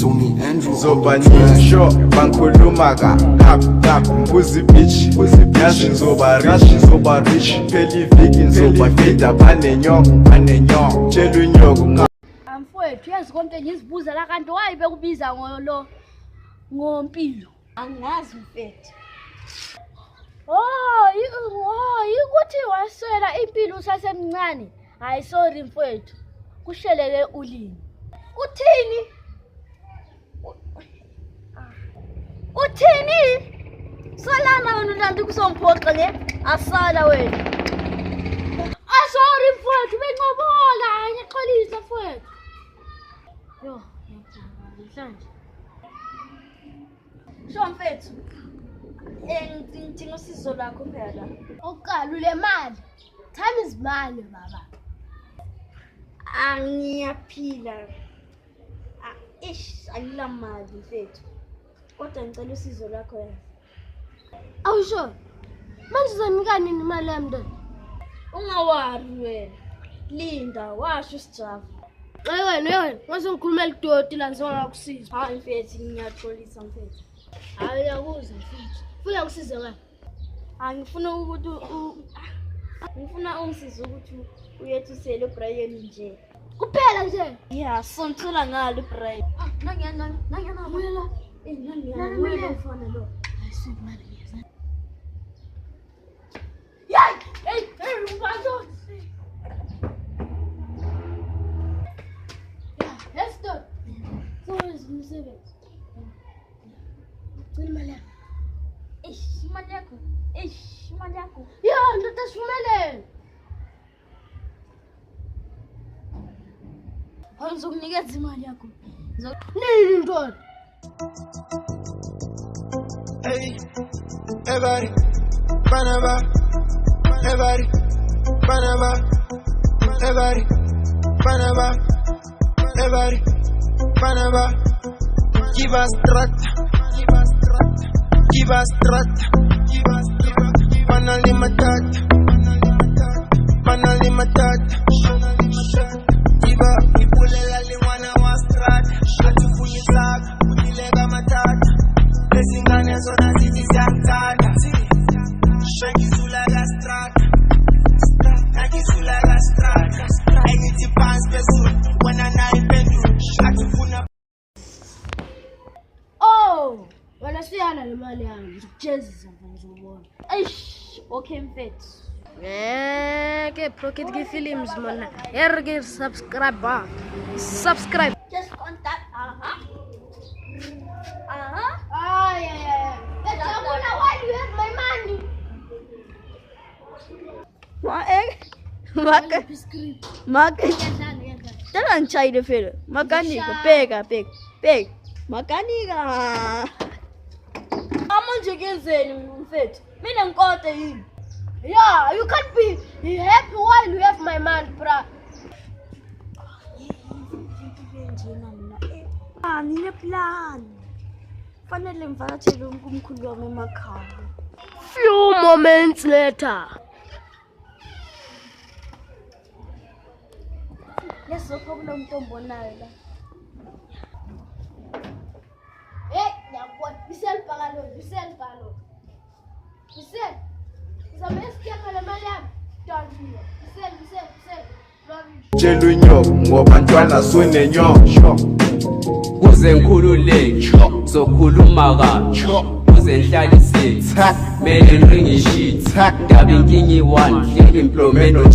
Tony Andrew Zobaningi show bangikhuluma kap mbuzi bitch yazi ngizoba rich phela iviki ngizoba feda banenyongo tshela unyoko Mfowethu yazi konke ngizibuza la kanti wayibe kubiza ngompilo Angazi mfethu. Ukuthi waswela impilo usasemncane. Hayi sorry mfowethu. Kushelele ulimi. Uthini? Salana wena ulanti kusomphoqa le. Asala wena. Sorry mfowethu benqobola ngiyaxolisa mfowethu. Yo, mhlanje. Sho mfethu. Ngidinga usizo lakho phela. Oqala le mali. Time is money baba. Angiyaphila. Ayila mali mfethu. Kodwa ngicela usizo lakho yena. Awusho. Manje uzonika nini imali yami nto? Ungawari wena. Linda washo sijavu. Wena, ngizokhuluma lidoti la ngizokusiza. Hayi mfethu ngiyaxolisa mfethu. Hayi yakuza mfethu. Funa ukusiza ngani? Ngifuna ukuthi ngifuna ungisize ukuthi uyethisele uBrian nje. Kuphela nje. Yeah, sonthola ngalo uBrian. Nangiyana. Wela. Wela ufana lo. Ayisimali yeza. Hey, ubantu. Let's do. So is msebenzi. Imali. Imali yakho. Ya, ndotasifumele. Ngizokunikeza imali yakho. Nini ndoda? Hey, everybody, Panama, everybody, Panama, everybody, Panama, everybody, Panama. Give us strata, Panali matata, Iba, ipulela lingwana wa strata, atufuyisaga, unilega matata. Lesingane zona zithi ziyangithanda. Shangizula la strata, nakizula la strata. Engithi phansi phezulu, wena nayi impendulo. Atufuna Wena siyana le mali yami ngikujezisa ngizobona. Okay mfethu. Ke Pocket Key Films mana. Erge subscribe. Just contact. Yeah. Why do you have my money? Tala nchayile phela. Makanika bheka. Makanika. Manje kenzeni mfethu? Mina ngikode yini? Yeah, you can't be happy while you have my money, bra. Nine plan. Fanele mvakatshele umkhulu wami emakhaya. Few moments later. Lesokho kunomntombo nayo la. Yabona, bisel pagalo. Bisel. Izamesikia kale mali yami. Don't bisel. tshela unyoko ngoba ntwana sunenyongo uze ngikhululeke zokhuluma kahle uze ngihlale sithi mele ngiringi shit ndaba inkingi 1 hleli implomen